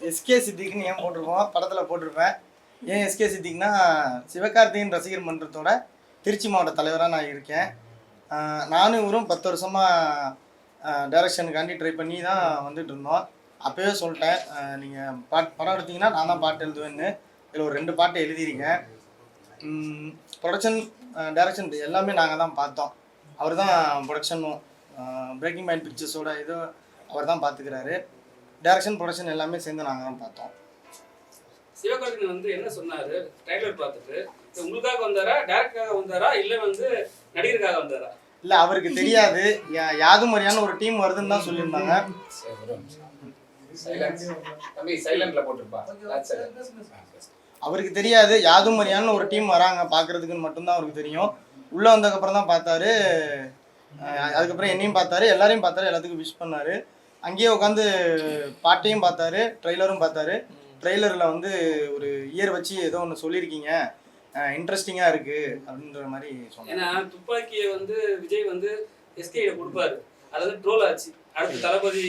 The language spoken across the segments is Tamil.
எஸ்கே சித்திக்னு ஏன் போட்டிருப்போம், படத்தில் போட்டிருப்பேன். ஏன் எஸ்கே சித்திக்னா சிவகார்த்திகேயன் ரசிகர் மன்றத்தோட திருச்சி மாவட்ட தலைவராக நான் இருக்கேன். நானும் இவரும் 10 வருஷமாக டைரக்ஷனுக்காண்டி ட்ரை பண்ணி தான் வந்துட்டு இருந்தோம். அப்போவே சொல்லிட்டேன், நீங்கள் படம் எடுத்தீங்கன்னா நான் தான் பாட்டு எழுதுவேன்னு. இதில் ஒரு 2 பாட்டு எழுதியிருக்கேன். ப்ரொடக்ஷன் டைரக்ஷன் எல்லாமே நாங்கள் தான் பார்த்தோம். அவர் தான் ப்ரொடக்ஷனும் பிரேக்கிங் மைண்ட் பிக்சர்ஸோட இது அவர் தான் பார்த்துக்கிறாரு. டைரக்ஷன் ப்ரொடக்ஷன் எல்லாமே சேர்ந்து நாங்கள் தான் பார்த்தோம். சிவகார்த்திகேயன் வந்து என்ன சொன்னார் ட்ரைலர் பார்த்துட்டு? உங்களுக்காக வந்தாரா, டேரக்டருக்காக வந்தாரா, இல்லை வந்து நடிகருக்காக வந்தாரா? இல்லை, அவருக்கு தெரியாது. யாதும் மாதிரியான ஒரு டீம் வருதுன்னு தான் சொல்லியிருந்தாங்க. அவருக்கு தெரியாது யாதும் மாதிரியான ஒரு டீம் வராங்க பார்க்கறதுக்குன்னு மட்டும்தான் அவருக்கு தெரியும். உள்ளே வந்ததுக்கப்புறம் தான் பார்த்தாரு. அதுக்கப்புறம் என்னையும் பார்த்தாரு, எல்லாரையும் பார்த்தாரு, எல்லாத்துக்கும் விஷ் பண்ணார். அங்கேயே உட்காந்து பாட்டையும் பார்த்தாரு, ட்ரெய்லரும் பார்த்தாரு. ட்ரெய்லரில் வந்து ஒரு இயர் வச்சு ஏதோ ஒன்று சொல்லியிருக்கீங்க, இன்ட்ரெஸ்டிங்காக இருக்குது அப்படின்ற மாதிரி சொன்னேன். ஏன்னா துப்பாக்கியை வந்து விஜய் வந்து எஸ்கேட கொடுப்பாரு, அது வந்து ட்ரோல் ஆச்சு அடுத்து தளபதி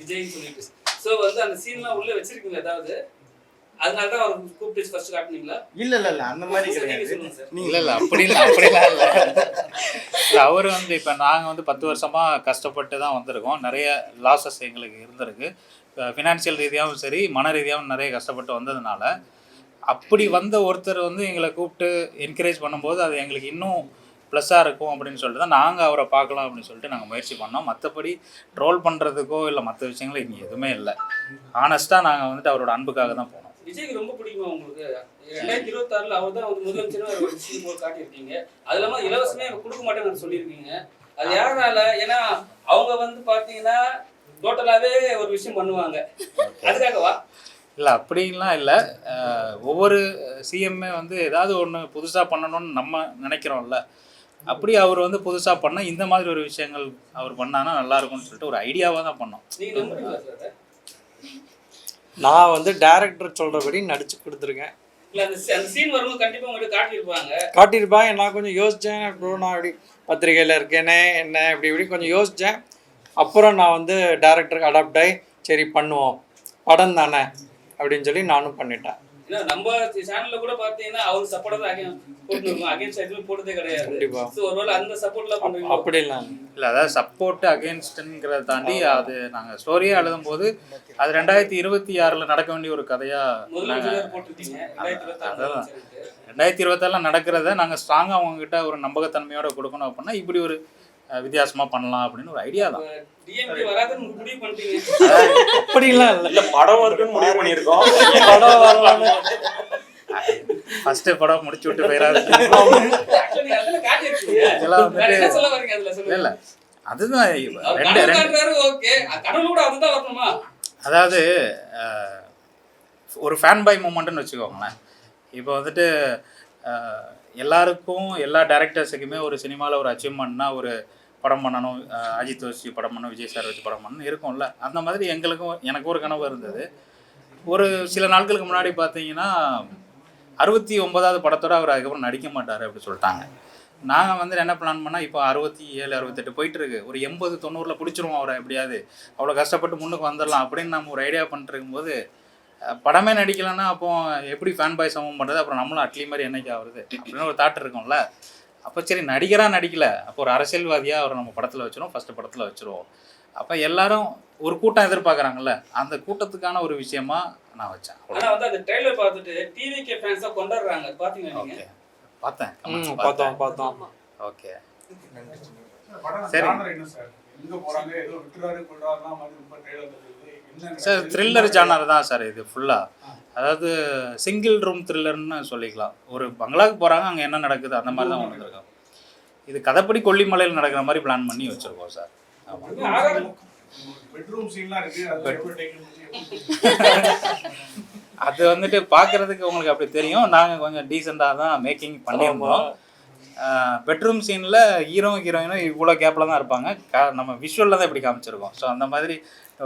விஜய்னு சொல்லிட்டு. ஸோ வந்து அந்த சீன்லாம் உள்ளே வச்சிருக்கீங்க ஏதாவது? அதனால தான் அவர் கூப்பிட்டு ஃபர்ஸ்ட் காட்டுனீங்களா? இல்லை அந்த மாதிரி கிடையாது. இல்லை அப்படிலாம் இல்லை. அவர் வந்து இப்போ நாங்கள் வந்து 10 வருஷமாக கஷ்டப்பட்டு தான் வந்திருக்கோம். நிறைய லாஸஸ் எங்களுக்கு இருந்திருக்கு. ஃபினான்ஷியல் ரீதியாகவும் சரி, மன ரீதியாகவும் நிறைய கஷ்டப்பட்டு வந்ததுனால அப்படி வந்த ஒருத்தர் வந்து எங்களை கூப்பிட்டு என்கரேஜ் பண்ணும்போது அது எங்களுக்கு இன்னும் ப்ளஸ்ஸாக இருக்கும் அப்படின்னு சொல்லிட்டு தான் நாங்கள் அவரை பார்க்கலாம் அப்படின்னு சொல்லிட்டு நாங்கள் முயற்சி பண்ணோம். மற்றபடி ட்ரோல் பண்ணுறதுக்கோ இல்லை மற்ற விஷயங்களும் இங்கே எதுவுமே இல்லை. ஆனஸ்ட்டாக நாங்கள் வந்துட்டு அவரோட அன்புக்காக தான் போனோம். விஜய்க்கு ரொம்ப பிடிக்குமா உங்களுக்கு? 2026 அவர் தான் வந்து முதலமைச்சர் ஒரு விஷயம் போல் காட்டியிருக்கீங்க. அது இல்லாமல் இலவசமே கொடுக்க மாட்டேன்னு சொல்லியிருக்கீங்க. அது யாரால? ஏன்னா அவங்க வந்து பார்த்தீங்கன்னா டோட்டலாகவே ஒரு விஷயம் பண்ணுவாங்க, அதுக்காகவா? இல்லை அப்படின்லாம் இல்லை. ஒவ்வொரு சிஎம்ஏ வந்து ஏதாவது ஒன்று புதுசாக பண்ணணும்னு நம்ம நினைக்கிறோம்ல, அப்படி அவர் வந்து புதுசாக பண்ணால் இந்த மாதிரி ஒரு விஷயங்கள் அவர் பண்ணானா நல்லாயிருக்கும்னு சொல்லிட்டு ஒரு ஐடியாவாக தான் பண்ணோம். நான் வந்து டைரக்டர் சொல்கிறபடி நடிச்சு கொடுத்துருக்கேன். காட்டியிருப்பாங்க. நான் கொஞ்சம் யோசித்தேன். அப்புறம் நான் இப்படி பத்திரிகையில் இருக்கேனே என்ன இப்படி கொஞ்சம் யோசித்தேன். அப்புறம் நான் வந்து டைரக்டருக்கு அடாப்ட் ஆகி சரி பண்ணுவோம், படம் தானே அப்படின்னு சொல்லி நானும் பண்ணிட்டேன். நம்ம சேனல்ல கூட பாத்தீங்கன்னா அவர் சப்போர்ட் தான் அகைன்ஸ்ட் எதுவும் போடுறதே கிடையாது. கண்டிப்பா. சோ ஒருவேளை அந்த சப்போர்ட்லாம் பண்ணுவீங்க? அப்படி இல்ல. அதாவது சப்போர்ட் அகைன்ஸ்ட்ங்கறத தாண்டி அது நாங்க ஸ்டோரியா எழுதும்போது அது 2026ல நடக்க வேண்டிய ஒரு கதையா போட்டுட்டீங்க. 2026ல நடக்கிறத நாங்க ஸ்ட்ராங்கா அவங்க கிட்ட ஒரு நம்பகத்தன்மையோட கொடுக்கணும் அப்படின்னா இப்படி ஒரு வித்தியாசமா பண்ணலாம் அப்படின்னு ஒரு ஐடியா தான். டிஎம்கே வராதுன்னு முடிவு பண்ணிட்டீங்க? அப்படிலாம் இல்ல, படம் வருதுன்னு முடிவு பண்ணியிருக்கோம். படம் வரலான்னு ஃபர்ஸ்ட் படம் முடிச்சு விட்டு போயிடாது. இல்ல அதுதான் அதாவது ஒரு ஃபேன் பாய் மூமெண்ட்னு வச்சுக்கோங்களேன். இப்போ வந்துட்டு எல்லாருக்கும் எல்லா டைரக்டர்ஸுக்குமே ஒரு சினிமாவில் ஒரு அச்சீவ்மெண்ட்னா ஒரு படம் பண்ணணும், அஜித் வச்சு படம் பண்ணணும், விஜய் சார் வச்சு படம் பண்ணணும் இருக்கும்ல. அந்த மாதிரி எனக்கு ஒரு கனவு இருந்தது. ஒரு சில நாட்களுக்கு முன்னாடி பார்த்தீங்கன்னா 69வது படத்தோட அவர் அதுக்கப்புறம் நடிக்க மாட்டார் அப்படி சொல்லிட்டாங்க. நாங்கள் வந்து என்ன பிளான் பண்ணால் இப்போ 67 68 போயிட்டுருக்கு, ஒரு 80 90ல் பிடிச்சிருவோம் அவரை எப்படியாவது, அவ்வளோ கஷ்டப்பட்டு முன்னுக்கு வந்துடலாம் அப்படின்னு நம்ம ஒரு ஐடியா பண்ணிட்டுருக்கும்போது படமே நடிக்கலைன்னா அப்போ எப்படி ஃபேன் பாய் சமம் பண்ணுறது, அப்புறம் நம்மளும் அட்லி மாதிரி என்னைக்கு ஆகுறது அப்படின்னு ஒரு தாட் இருக்கும்ல. அப்போ சரி நடிகராக நடிக்கலை, அப்போ ஒரு அரசியல்வாதியாக அவரை நம்ம படத்தில் வச்சுருவோம், ஃபஸ்ட்டு படத்தில் வச்சுருவோம். அப்போ எல்லாரும் ஒரு கூட்டம் எதிர்பார்க்குறாங்கல்ல, அந்த கூட்டத்துக்கான ஒரு விஷயமா நான் வச்சேன். ஆனால் வந்து அந்த ட்ரெய்லர் பார்த்துட்டு டிவிகே ஃபேன்ஸாக கொண்டாடுறாங்க, பார்த்தீங்களா? ஓகே பார்த்தேன். ஓகே சரி சார், த்ரில்லர் ஜானர் தான் சார் இது ஃபுல்லாக. அதாவது சிங்கிள் ரூம் த்ரில்லர்னு சொல்லிக்கலாம். ஒரு பங்களாவுக்கு போகிறாங்க, அங்கே என்ன நடக்குது அந்த மாதிரி தான் வந்துருக்கோம். இது கதைப்படி கொல்லிமலையில் நடக்கிற மாதிரி பிளான் பண்ணி வச்சுருக்கோம் சார். அது வந்துட்டு பார்க்குறதுக்கு உங்களுக்கு அப்படி தெரியும், நாங்கள் கொஞ்சம் டீசெண்டாக தான் மேக்கிங் பண்ணியிருந்தோம். பெட்ரூம் சீனில் ஹீரோ ஹீரோயினும் இவ்வளோ கேப்பில் தான் இருப்பாங்க, நம்ம விஷுவலில் தான் இப்படி காமிச்சிருக்கோம். ஸோ அந்த மாதிரி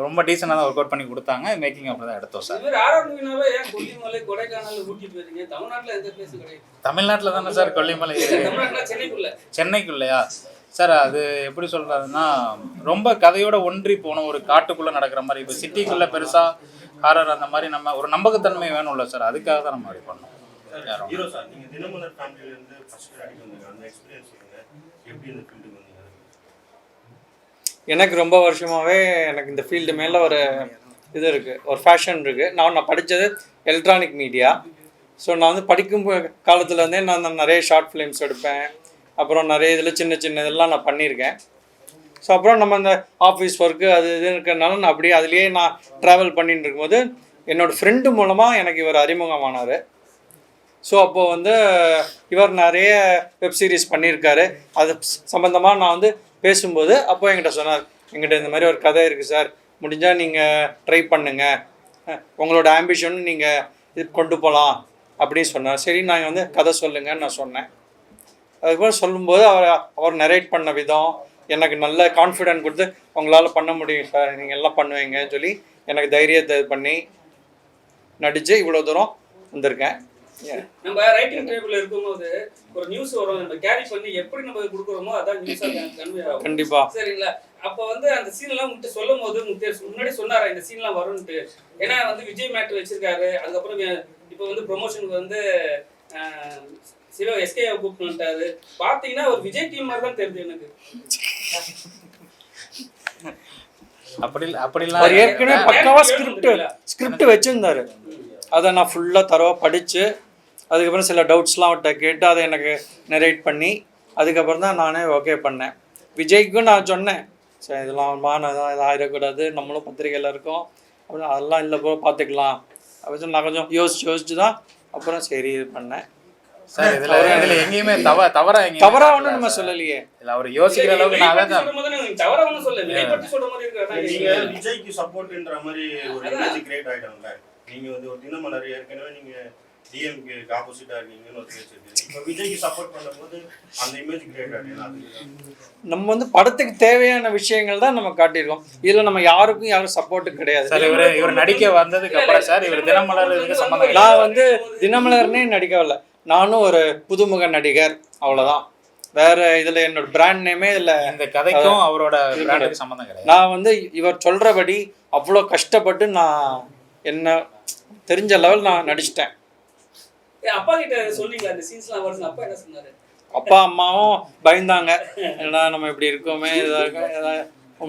ரொம்ப டீசெண்டாக தான் ஒர்க் அவுட் பண்ணி கொடுத்தாங்க. மேக்கிங் அப்படி தான் எடுத்தோம் சார். தமிழ்நாட்டில் தானே சார் கொல்லிமலை? சென்னைக்குள்ளையா? சார் அது எப்படி சொல்கிறதுன்னா ரொம்ப கதையோட ஒன்றி போன ஒரு காட்டுக்குள்ளே நடக்கிற மாதிரி. இப்போ சிட்டிக்குள்ளே பெருசாக ஹாரர் அந்த மாதிரி நம்ம ஒரு நம்பகத்தன்மை வேணும்ல சார், அதுக்காக தான் நம்ம அப்படி பண்ணோம். ஹீரோ சார், நீங்கள் தினமலர் ஃபேமிலியிலேருந்து ஃபர்ஸ்ட் அடிக்க வந்தீங்க, அந்த எக்ஸ்பீரியன்ஸ் எப்படி இந்த ஃபீல்டுக்கு வந்தீங்க? எனக்கு ரொம்ப வருஷமாகவே எனக்கு இந்த ஃபீல்டு மேலே ஒரு இது இருக்குது, ஒரு ஃபேஷன் இருக்குது. நான் படித்தது எலக்ட்ரானிக் மீடியா. ஸோ நான் வந்து படிக்கும் காலத்துலேருந்தே நான் நிறைய ஷார்ட் ஃபிலிம்ஸ் எடுப்பேன். அப்புறம் நிறைய இதில் சின்ன சின்ன இதெல்லாம் நான் பண்ணியிருக்கேன். ஸோ அப்புறம் நம்ம இந்த ஆஃபீஸ் ஒர்க்கு அது இது இருக்கிறதுனால நான் அப்படியே அதுலேயே நான் ட்ராவல் பண்ணிட்டு இருக்கும்போது என்னோடய ஃப்ரெண்டு மூலமாக எனக்கு இவர் அறிமுகமானார். ஸோ அப்போது வந்து இவர் நிறைய வெப் சீரிஸ் பண்ணியிருக்காரு. அது சம்மந்தமாக நான் வந்து பேசும்போது அப்போ என்கிட்ட சொன்னார், எங்கிட்ட இந்த மாதிரி ஒரு கதை இருக்குது சார், முடிஞ்சால் நீங்கள் ட்ரை பண்ணுங்கள், உங்களோட ஆம்பிஷன் நீங்கள் இது கொண்டு போகலாம் அப்படின்னு சொன்னார். சரி நாங்கள் வந்து கதை சொல்லுங்கன்னு நான் சொன்னேன். அதுக்கப்புறம் சொல்லும்போது அவர் நரேட் பண்ண விதம் எனக்கு நல்ல கான்ஃபிடென்ட் கொடுத்து, உங்களால் பண்ண முடியும் சார், நீங்கள் எல்லாம் பண்ணுவீங்கன்னு சொல்லி எனக்கு தைரியத்தை பண்ணி நடித்து இவ்வளோ தூரம் வந்திருக்கேன். நம்ம ரைட்டிங் டேபிள்ல இருக்கும்போது ஒரு நியூஸ் வரும், நம்ம கேரி பண்ணி எப்படி நம்ம கொடுக்குறோமோ அதான் நியூஸா கன்வே ஆகும். கண்டிப்பா சரிங்களா? அப்போ வந்து அந்த சீன்லாம் உங்கள்கிட்ட சொல்லும் போது முன்னாடி சொன்னாரா இந்த சீன்லாம் வரும்னுட்டு? ஏன்னா வந்து விஜய் மேட் வச்சிருக்காரு. அதுக்கப்புறம் இப்போ வந்து ப்ரொமோஷனுக்கு வந்து சிவா எஸ்கே கூப்பிட்டு வந்துட்டாரு. பார்த்தீங்கன்னா ஒரு விஜய் டீம் மாதிரி தான் தெரியுது எனக்கு. அப்படிலாம் அவர் ஏற்கனவே பக்காவாக ஸ்கிரிப்ட் வச்சுருந்தாரு. அதை நான் ஃபுல்லாக தரவாக படித்து அதுக்கப்புறம் சில டவுட்ஸ்லாம் அவர்கிட்ட கேட்டு அதை எனக்கு நரேட் பண்ணி அதுக்கப்புறம் தான் நானே ஓகே பண்ணேன். விஜய்க்கும் நான் சொன்னேன், சரி இதெல்லாம் இதாக ஆகிடக்கூடாது, நம்மளும் பத்திரிகையில் இருக்கோம் அப்படின்னு. அதெல்லாம் இல்லை போ பார்த்துக்கலாம் அப்படின்னு நான் கொஞ்சம் யோசிச்சு தான் அப்புறம் சரி இது பண்ணேன். சார் இதுல எங்கேயுமே தவறா ஒன்றும் நம்ம சொல்லலையே. இல்லை அவர் யோசிக்கிற அளவுக்கு நான் தான் தவறா ஒன்றும் சொல்ல, விஜய் சொல்ற மாதிரி இருக்கு. நீங்க விஜய்க்கு சப்போர்ட்ன்ற மாதிரி ஒரு இமேஜ் கிரியேட் ஆயிடும்ல. நீங்க வந்து ஒரு தினமலர் ஏற்கனவே நீங்க டிஎம்கே ஆப்போசிட்டா இருக்கீங்கன்னு ஒரு பேச்சு இருக்கு. இப்போ விஜய்க்கு சப்போர்ட் பண்ணும்போது அந்த இமேஜ் கிரியேட் ஆயிடும். நம்ம வந்து படத்துக்கு தேவையான விஷயங்கள் தான் நம்ம காட்டியிருக்கோம். இதில் நம்ம யாரும் சப்போர்ட்டு கிடையாது. சார் இவர் நடிக்க வந்ததுக்கு அப்புறம் சார் இவர் தினமலர் சம்பந்தம். நான் வந்து தினமலர்னே நடிக்கவில்லை, நானும் ஒரு புதுமுக நடிகர், அவ்வளோதான். வேற இதில் என்னோட பிராண்ட் நேமே இல்லை. இந்த கதைக்கும் அவரோட பிராண்டுக்கு சம்மந்தம் கிடையாது. நான் வந்து இவர் சொல்கிறபடி அவ்வளோ கஷ்டப்பட்டு நான் என்ன தெரிஞ்ச லெவல் நான் நடிச்சிட்டேன். அப்பா கிட்ட சொன்னீங்களா இந்த சீன்ஸ்லாம் வருது? அப்பா என்ன சொன்னாரு? அப்பா அம்மாவும் பயந்தாங்க, ஏன்னா நம்ம இப்படி இருக்கோமே, ஏதாவது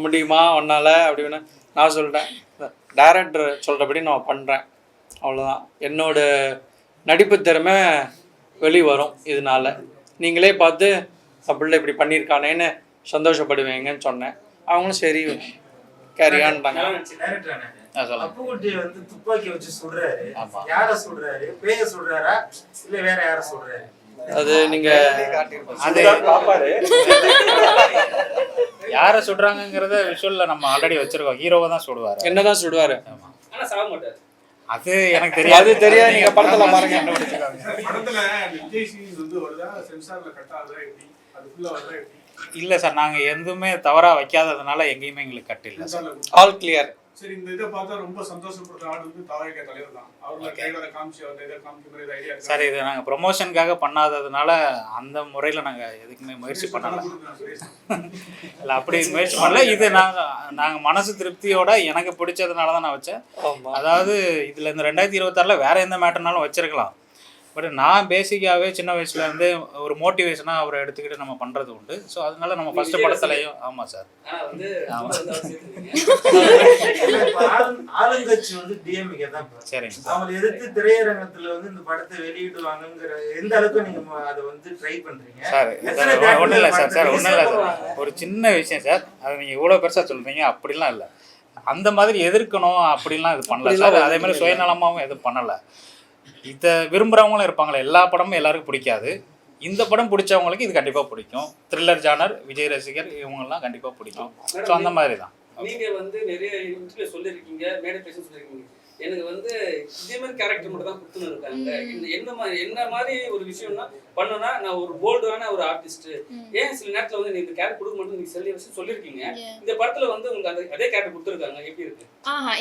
முடியுமா ஒன்றால் அப்படின்னு. நான் சொல்லிட்டேன், டைரக்டர் சொல்கிறபடி நான் பண்ணுறேன், அவ்வளோதான். என்னோட நடிப்பு திறமை வெளி வரும் இதனால. நீங்களே பார்த்து அப்படில இப்படி பண்ணியிருக்கானேன்னு சந்தோஷப்படுவீங்கன்னு சொன்னேன். அவங்களும் சரி கேரியான்ட்டாங்க. அப்புக்குட்டியை வந்து துப்பாக்கி வச்சு சுடுறாரு. யார சுடுறாரு? பேய சுடுறாரா இல்ல வேற யார சுடுறாரு? அது நீங்க யார சுடுறாங்கங்கறத விஷுவல்ல நம்ம ஆல்ரெடி வச்சிருக்கோம். ஹீரோவை தான் சுடுவாரு. என்னதான் சுடுவாரு? ஆனா சாக மாட்டாரு. அது எனக்கு தெரியாது. அது தெரியாது, நீங்க படத்துல பாருங்க. படத்துல விஜய் சீன்ஸ் வந்து வருதா சென்சார்ல கட் ஆகுதா எப்படி? அது ஃபுல்லா வருதா எப்படி? இல்ல சார், நாங்க எதுவுமே தவறா வைக்காததுனால எங்கேயுமே எங்களுக்கு கட் இல்ல சார். All clear. சரி, இந்த இதை பார்த்தா ரொம்ப சந்தோஷப்படுற ஆள் வந்து தாவேக தலைவர் தான். அவரோட ட்ரைலரை காமிச்சு அவர் இதை காமிக்கிற ஐடியா இருக்கு சார். இது நாங்க ப்ரொமோஷனுக்காக பண்ணாததுனால அந்த முறையில நாங்க எதுக்குமே முயற்சி பண்ணல. இல்ல அப்படி முயற்சி பண்ணல. இது நாங்க மனசு திருப்தியோட எனக்கு பிடிச்சதுனால தான் நான் வச்சேன். அதாவது இதுல இந்த 2026ல வேற எந்த மேட்டர்னாலும் வச்சிருக்கலாம். பட் நான் பேசிக்காகவே சின்ன வயசுலேருந்து ஒரு மோட்டிவேஷனாக அவரை எடுத்துக்கிட்டு நம்ம பண்ணுறது உண்டு. ஸோ அதனால நம்ம ஃபர்ஸ்ட் படத்துலையும். ஆமாம் சார். ஆளுங்கட்சி வந்து டிஎம்கே தான். சரிங்க. அவங்க எதிர்த்து திரையரங்கத்தில் வந்து இந்த படத்தை வெளியிடுவாங்கங்கிற எந்த அளவுக்கு நீங்கள் அதை வந்து ட்ரை பண்ணுறீங்க சார்? ஒன்றும் இல்லை சார். சார் ஒன்றும் இல்லை சார், ஒரு சின்ன விஷயம் சார். அது நீங்கள் இவ்வளோ பெருசாக சொல்கிறீங்க, அப்படிலாம் இல்லை. அந்த மாதிரி எதிர்க்கணும் அப்படின்லாம் இது பண்ணல சார். அதே மாதிரி சுயநலமாகவும் எதுவும் பண்ணலை. இதை விரும்புகிறவங்களும் இருப்பாங்களே, எல்லா படமும் எல்லாருக்கும் பிடிக்காது. இந்த படம் பிடிச்சவங்களுக்கு இது கண்டிப்பாக பிடிக்கும். த்ரில்லர் ஜானர், விஜய் ரசிகர் இவங்கெல்லாம் கண்டிப்பாக பிடிக்கும். ஸோ அந்த மாதிரி தான். நீங்க வந்து நிறைய இன்டர்வியூ சொல்லியிருக்கீங்க, மேடை பேச சொல்லியிருக்கீங்க. எனக்கு வந்து இதே மாதிரி கேரக்டர் மட்டும் தான் கொடுத்துன்னு இருக்காங்க. என்ன மாதிரி ஒரு விஷயம்னா பண்ணனா நான் ஒரு போல்டான ஒரு ஆர்டிஸ்ட். ஏன் சில நேரத்துல வந்து நீங்க இந்த கேரக்டர் கொடுக்க மாட்டேன்னு நீங்க சில விஷயம் சொல்லியிருக்கீங்க. இந்த படத்துல வந்து உங்களுக்கு அந்த அதே கேரக்டர் கொடுத்துருக்காங்க. எப்படி இருக்கு?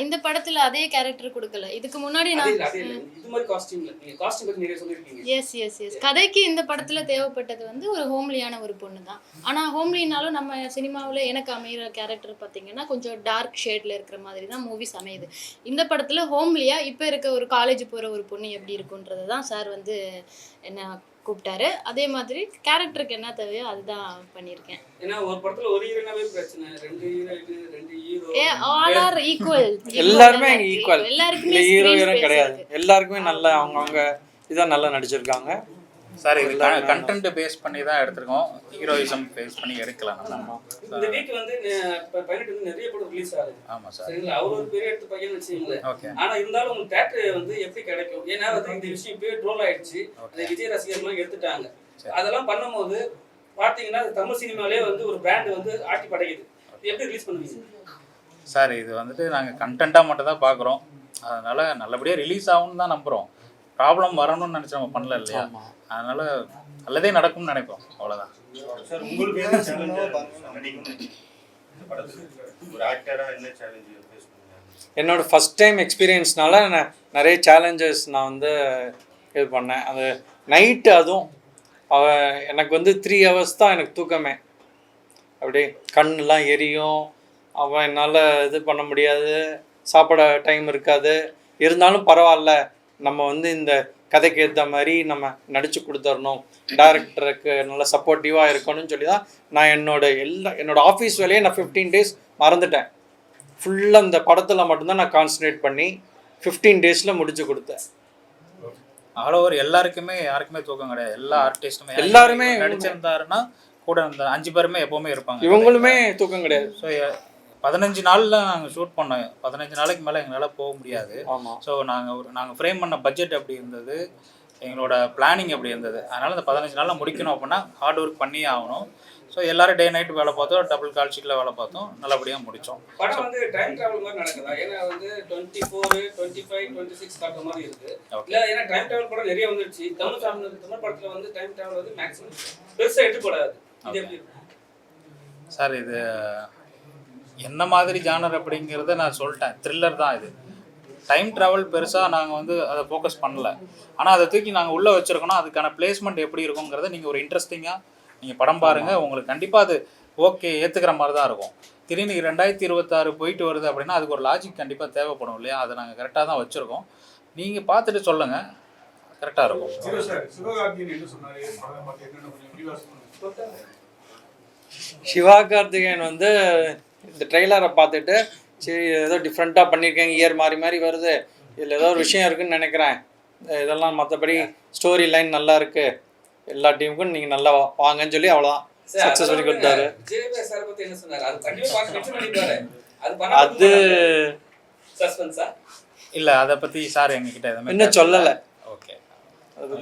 இந்த படத்துல அதே கேரக்டர் கொடுக்கல. இதுக்கு முன்னாடி நான் இது மாதிரி காஸ்டியூம்ல நீங்க காஸ்டியூம் பத்தி நிறைய சொல்லியிருக்கீங்க. எஸ் கதைக்கு இந்த படத்துல தேவைப்பட்டது வந்து ஒரு ஹோம்லியான ஒரு பொண்ணு தான். ஆனா ஹோம்லினாலும் நம்ம சினிமாவில் எனக்கு அமைகிற கேரக்டர் பார்த்தீங்கன்னா கொஞ்சம் டார்க் ஷேட்ல இருக்கிற மாதிரி தான் மூவிஸ் அமையுது. இந்த படத்துல ஹோம்லியா இப்போ இருக்க ஒரு காலேஜ் போற ஒரு பொண்ணு எப்படி இருக்குன்றது தான் சார் வந்து என்ன கூப்பிட்டாரு. அதே மாதிரி கேரக்டருக்கு என்ன தேவையோ அதுதான் பண்ணியிருக்கேன். ஏன்னா ஒரு படத்துல ஒரு ஹீரோனாவே பிரச்சனை, ரெண்டு ஹீரோ ஆல் ஆர் ஈக்குவல். எல்லாருமே ஈக்குவல். எல்லாருக்குமே ஹீரோ கிடையாது. எல்லாருக்குமே நல்ல அவங்க இதான் நல்லா நடிச்சிருக்காங்க. சார் இது கண்டென்ட் பேஸ் பண்ணி தான் எடுத்திருக்கோம். ஹீரோயிசம் பேஸ் பண்ணி எடுக்கலாம். இந்த வீக் வந்து 18 வந்து நிறைய படம் ரிலீஸ் ஆகுது. ஆமா சார். சரிங்களா? அவர் ஒரு பெரிய எடுத்து பையன் வச்சுங்களேன். ஓகே. ஆனா இருந்தாலும் உங்களுக்கு தியேட்டர் வந்து எப்படி கிடைக்கும்? ஏன்னா வந்து இந்த விஷயம் இப்பவே ட்ரோல் ஆயிடுச்சு. அந்த விஜய் ரசிகர்லாம் எடுத்துட்டாங்க. அதெல்லாம் பண்ணும்போது பாத்தீங்கன்னா தமிழ் சினிமாலே வந்து ஒரு பிராண்ட் வந்து ஆட்டி படைக்குது. இது எப்படி ரிலீஸ் பண்ணுவீங்க சார்? இது வந்துட்டு நாங்கள் கண்டென்ட்டாக மட்டும் தான் பார்க்குறோம். அதனால நல்லபடியாக ரிலீஸ் ஆகும்னு தான் நம்புகிறோம். ப்ராப்ளம் வரணும்னு நினச்சி நம்ம பண்ணல இல்லையா? அதனால நல்லதே நடக்கும்னு நினைப்போம். அவ்வளோதான் சார். உங்களுக்கு என்ன சேலஞ்ச் நடிக்கணும் இந்த படத்துல? ஒரு ஆக்டரா என்ன சேலஞ்ச் ஃபேஸ் பண்ணீங்க? என்னோட ஃபஸ்ட் டைம் எக்ஸ்பீரியன்ஸ்னால நான் நிறைய சேலஞ்சஸ் நான் வந்து இது பண்ணேன். அது நைட்டு அதுவும் எனக்கு வந்து 3 hours தான் எனக்கு தூக்கமே. அப்படியே கண்ணெலாம் எரியும். என்னால் இது பண்ண முடியாது. சாப்பிட டைம் இருக்காது. இருந்தாலும் பரவாயில்ல, நம்ம வந்து இந்த கதைக்கு ஏற்ற மாதிரி நம்ம நடித்து கொடுத்துடணும், டைரக்டருக்கு நல்லா சப்போர்ட்டிவாக இருக்கணும்னு சொல்லி தான் நான் என்னோட ஆஃபீஸ் வேலையை நான் 15 days மறந்துட்டேன். ஃபுல்லாக இந்த படத்தில் மட்டும்தான் நான் கான்சன்ட்ரேட் பண்ணி 15 daysல முடிச்சு கொடுத்தேன். ஆல் ஓவர் யாருக்குமே தூக்கம் கிடையாது. எல்லா ஆர்டிஸ்ட்டுமே எல்லாருமே நடிச்சிருந்தாருன்னா கூட அந்த 5 பேருமே எப்போவுமே இருப்பாங்க. இவங்களுமே தூக்கம் கிடையாது. ஸோ 15 நாளில் நாங்கள் ஷூட் பண்ணோம். 15 நாளைக்கு மேலே எங்களால் போக முடியாது. ஸோ நாங்கள் ஃப்ரேம் பண்ண பட்ஜெட் அப்படி இருந்தது, எங்களோட பிளானிங் அப்படி இருந்தது. அதனால் அந்த 15 நாளில் முடிக்கணும் அப்படின்னா ஹார்ட் ஒர்க் பண்ணியே ஆகணும். ஸோ எல்லாரும் டே நைட் வேலை பார்த்தோம், டபுள் கால் ஷீட்டில் வேலை பார்த்தோம், நல்லபடியாக முடித்தோம். படம் வந்து டைம் டிராவல் மாதிரி நடக்குதா? ஏன்னா வந்து 24, 25, 26 காட்டுற மாதிரி இருக்கு. இல்லை ஏன்னா டைம் டிராவல் படம் நிறைய வந்துருச்சு. தமிழ் படத்தில் வந்து டைம் டிராவல் வந்து மேக்ஸிமம் பெருசாக எடுக்கப்படாது. இது எப்படி சார்? இது என்ன மாதிரி ஜானர் அப்படிங்கிறத நான் சொல்லிட்டேன். த்ரில்லர் தான் இது. டைம் ட்ராவல் பெருசாக நாங்கள் வந்து அதை ஃபோக்கஸ் பண்ணல. ஆனால் அதை தூக்கி நாங்கள் உள்ளே வச்சுருக்கோன்னா அதுக்கான பிளேஸ்மெண்ட் எப்படி இருக்குங்கிறத நீங்கள் ஒரு இன்ட்ரெஸ்டிங்காக நீங்கள் படம் பாருங்கள். உங்களுக்கு கண்டிப்பாக அது ஓகே ஏற்றுக்கிற மாதிரி தான் இருக்கும். திடீர்னு 2026 போயிட்டு வருது அப்படின்னா அதுக்கு ஒரு லாஜிக் கண்டிப்பாக தேவைப்படும் இல்லையா? அதை நாங்கள் கரெக்டாக தான் வச்சுருக்கோம். நீங்கள் பார்த்துட்டு சொல்லுங்கள், கரெக்டாக இருக்கும். சிவகார்த்திகேயன் வந்து இந்த ட்ரெய்லரை பார்த்துட்டு சரி ஏதோ டிஃப்ரெண்ட்டாக பண்ணியிருக்கேங்க, இயர் மாறி மாறி வருது, இதில் ஏதோ ஒரு விஷயம் இருக்குதுன்னு நினைக்கிறேன், இதெல்லாம் மற்றபடி ஸ்டோரி லைன் நல்லா இருக்குது, எல்லா டீமுக்கும் நீங்கள் நல்லா வாங்கன்னு சொல்லி அவ்வளோதான் சக்ஸஸ் பண்ணி கொடுத்தாரு. அது இல்லை, அதை பற்றி சார் எங்ககிட்ட எதுவுமே இன்னும் சொல்லலை. ஓகே. அது